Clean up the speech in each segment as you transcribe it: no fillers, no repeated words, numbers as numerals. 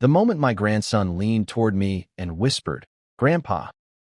The moment my grandson leaned toward me and whispered, "Grandpa,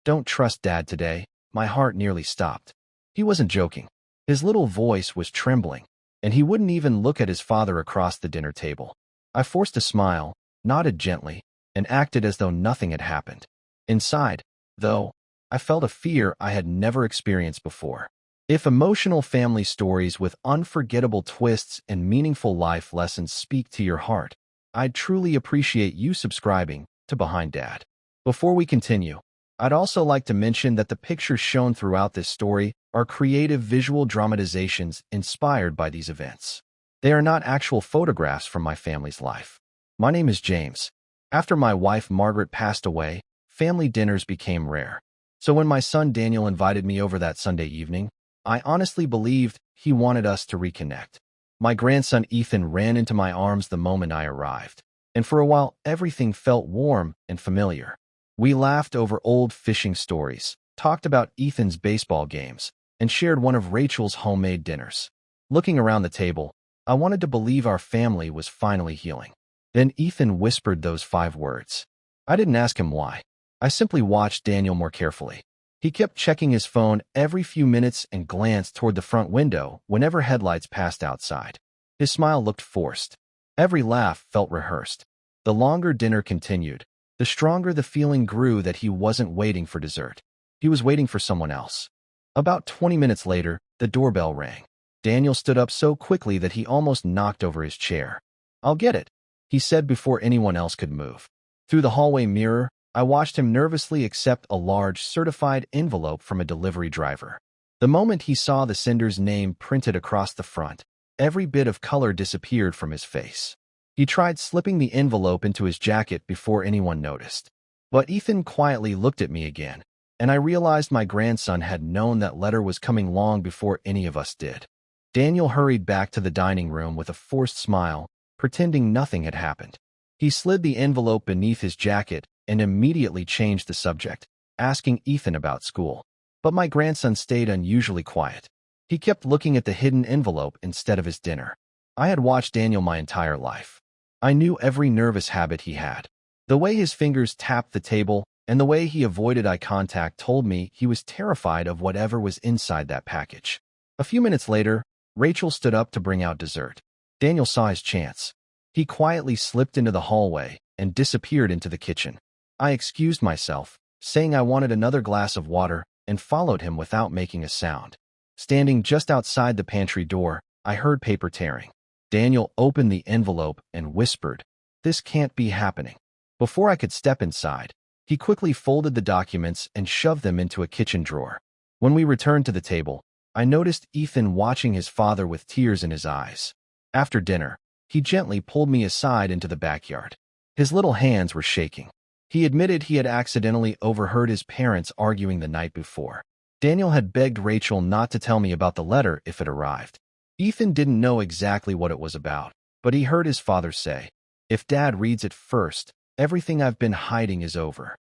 don't trust Dad today," my heart nearly stopped. He wasn't joking. His little voice was trembling, and he wouldn't even look at his father across the dinner table. I forced a smile, nodded gently, and acted as though nothing had happened. Inside, though, I felt a fear I had never experienced before. If emotional family stories with unforgettable twists and meaningful life lessons speak to your heart, I'd truly appreciate you subscribing to Behind Dad. Before we continue, I'd also like to mention that the pictures shown throughout this story are creative visual dramatizations inspired by these events. They are not actual photographs from my family's life. My name is James. After my wife Margaret passed away, family dinners became rare. So when my son Daniel invited me over that Sunday evening, I honestly believed he wanted us to reconnect. My grandson Ethan ran into my arms the moment I arrived, and for a while everything felt warm and familiar. We laughed over old fishing stories, talked about Ethan's baseball games, and shared one of Rachel's homemade dinners. Looking around the table, I wanted to believe our family was finally healing. Then Ethan whispered those 5 words. I didn't ask him why. I simply watched Daniel more carefully. He kept checking his phone every few minutes and glanced toward the front window whenever headlights passed outside. His smile looked forced. Every laugh felt rehearsed. The longer dinner continued, the stronger the feeling grew that he wasn't waiting for dessert. He was waiting for someone else. About 20 minutes later, the doorbell rang. Daniel stood up so quickly that he almost knocked over his chair. "I'll get it," he said before anyone else could move. Through the hallway mirror, I watched him nervously accept a large, certified envelope from a delivery driver. The moment he saw the sender's name printed across the front, every bit of color disappeared from his face. He tried slipping the envelope into his jacket before anyone noticed. But Ethan quietly looked at me again, and I realized my grandson had known that letter was coming long before any of us did. Daniel hurried back to the dining room with a forced smile, pretending nothing had happened. He slid the envelope beneath his jacket and immediately changed the subject, asking Ethan about school. But my grandson stayed unusually quiet. He kept looking at the hidden envelope instead of his dinner. I had watched Daniel my entire life. I knew every nervous habit he had. The way his fingers tapped the table and the way he avoided eye contact told me he was terrified of whatever was inside that package. A few minutes later, Rachel stood up to bring out dessert. Daniel saw his chance. He quietly slipped into the hallway and disappeared into the kitchen. I excused myself, saying I wanted another glass of water, and followed him without making a sound. Standing just outside the pantry door, I heard paper tearing. Daniel opened the envelope and whispered, "This can't be happening." Before I could step inside, he quickly folded the documents and shoved them into a kitchen drawer. When we returned to the table, I noticed Ethan watching his father with tears in his eyes. After dinner, he gently pulled me aside into the backyard. His little hands were shaking. He admitted he had accidentally overheard his parents arguing the night before. Daniel had begged Rachel not to tell me about the letter if it arrived. Ethan didn't know exactly what it was about, but he heard his father say, "If Dad reads it first, everything I've been hiding is over."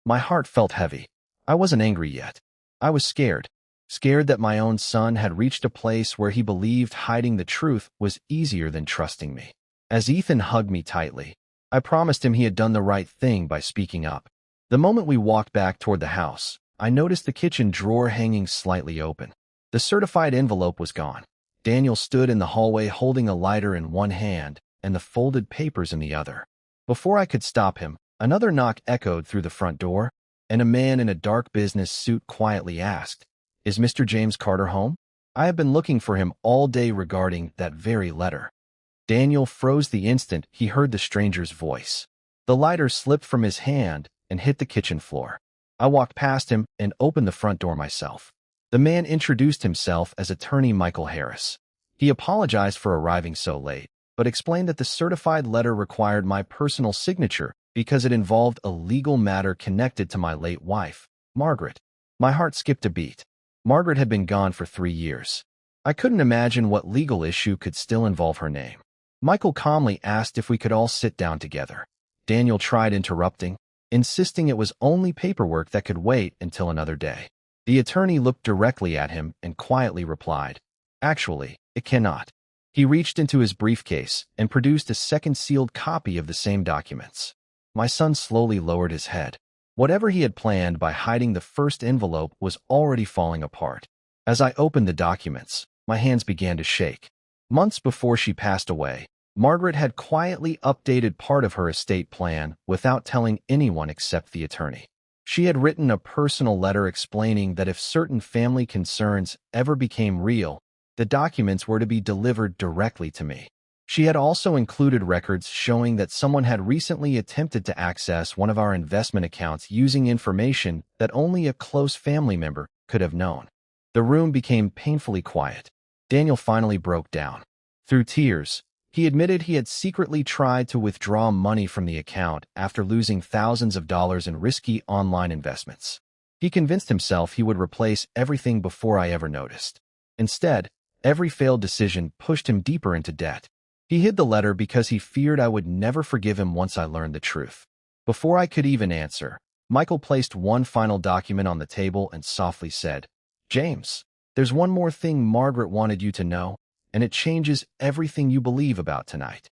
My heart felt heavy. I wasn't angry yet. I was scared. Scared that my own son had reached a place where he believed hiding the truth was easier than trusting me. As Ethan hugged me tightly, I promised him he had done the right thing by speaking up. The moment we walked back toward the house, I noticed the kitchen drawer hanging slightly open. The certified envelope was gone. Daniel stood in the hallway holding a lighter in one hand and the folded papers in the other. Before I could stop him, another knock echoed through the front door, and a man in a dark business suit quietly asked, "Is Mr. James Carter home? I have been looking for him all day regarding that very letter." Daniel froze the instant he heard the stranger's voice. The lighter slipped from his hand and hit the kitchen floor. I walked past him and opened the front door myself. The man introduced himself as attorney Michael Harris. He apologized for arriving so late, but explained that the certified letter required my personal signature because it involved a legal matter connected to my late wife, Margaret. My heart skipped a beat. Margaret had been gone for 3 years. I couldn't imagine what legal issue could still involve her name. Michael calmly asked if we could all sit down together. Daniel tried interrupting, insisting it was only paperwork that could wait until another day. The attorney looked directly at him and quietly replied, "Actually, it cannot." He reached into his briefcase and produced a second sealed copy of the same documents. My son slowly lowered his head. Whatever he had planned by hiding the first envelope was already falling apart. As I opened the documents, my hands began to shake. Months before she passed away, Margaret had quietly updated part of her estate plan without telling anyone except the attorney. She had written a personal letter explaining that if certain family concerns ever became real, the documents were to be delivered directly to me. She had also included records showing that someone had recently attempted to access one of our investment accounts using information that only a close family member could have known. The room became painfully quiet. Daniel finally broke down. Through tears, he admitted he had secretly tried to withdraw money from the account after losing thousands of dollars in risky online investments. He convinced himself he would replace everything before I ever noticed. Instead, every failed decision pushed him deeper into debt. He hid the letter because he feared I would never forgive him once I learned the truth. Before I could even answer, Michael placed one final document on the table and softly said, "James, there's one more thing Margaret wanted you to know, and it changes everything you believe about tonight."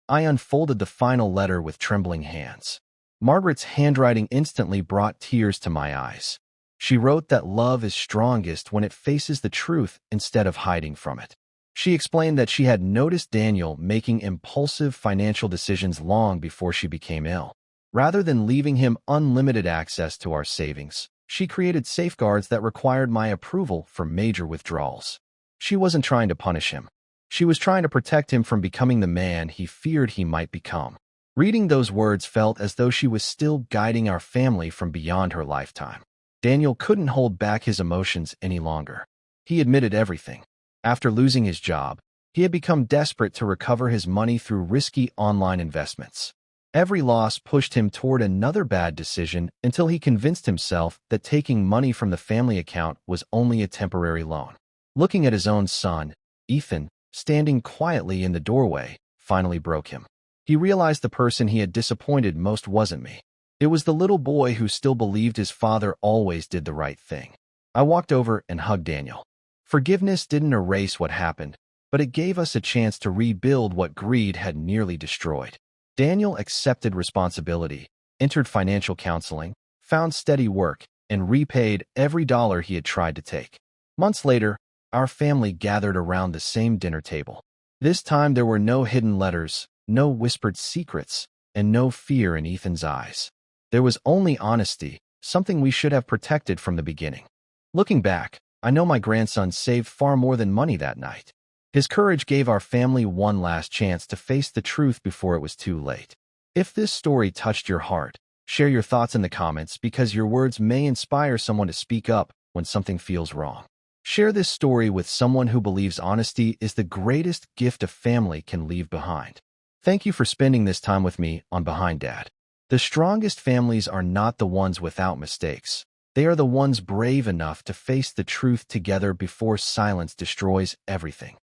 I unfolded the final letter with trembling hands. Margaret's handwriting instantly brought tears to my eyes. She wrote that love is strongest when it faces the truth instead of hiding from it. She explained that she had noticed Daniel making impulsive financial decisions long before she became ill. Rather than leaving him unlimited access to our savings, she created safeguards that required my approval for major withdrawals. She wasn't trying to punish him. She was trying to protect him from becoming the man he feared he might become. Reading those words felt as though she was still guiding our family from beyond her lifetime. Daniel couldn't hold back his emotions any longer. He admitted everything. After losing his job, he had become desperate to recover his money through risky online investments. Every loss pushed him toward another bad decision until he convinced himself that taking money from the family account was only a temporary loan. Looking at his own son, Ethan, standing quietly in the doorway, finally broke him. He realized the person he had disappointed most wasn't me. It was the little boy who still believed his father always did the right thing. I walked over and hugged Daniel. Forgiveness didn't erase what happened, but it gave us a chance to rebuild what greed had nearly destroyed. Daniel accepted responsibility, entered financial counseling, found steady work, and repaid every dollar he had tried to take. Months later, our family gathered around the same dinner table. This time there were no hidden letters, no whispered secrets, and no fear in Ethan's eyes. There was only honesty, something we should have protected from the beginning. Looking back, I know my grandson saved far more than money that night. His courage gave our family one last chance to face the truth before it was too late. If this story touched your heart, share your thoughts in the comments because your words may inspire someone to speak up when something feels wrong. Share this story with someone who believes honesty is the greatest gift a family can leave behind. Thank you for spending this time with me on Behind Dad. The strongest families are not the ones without mistakes. They are the ones brave enough to face the truth together before silence destroys everything.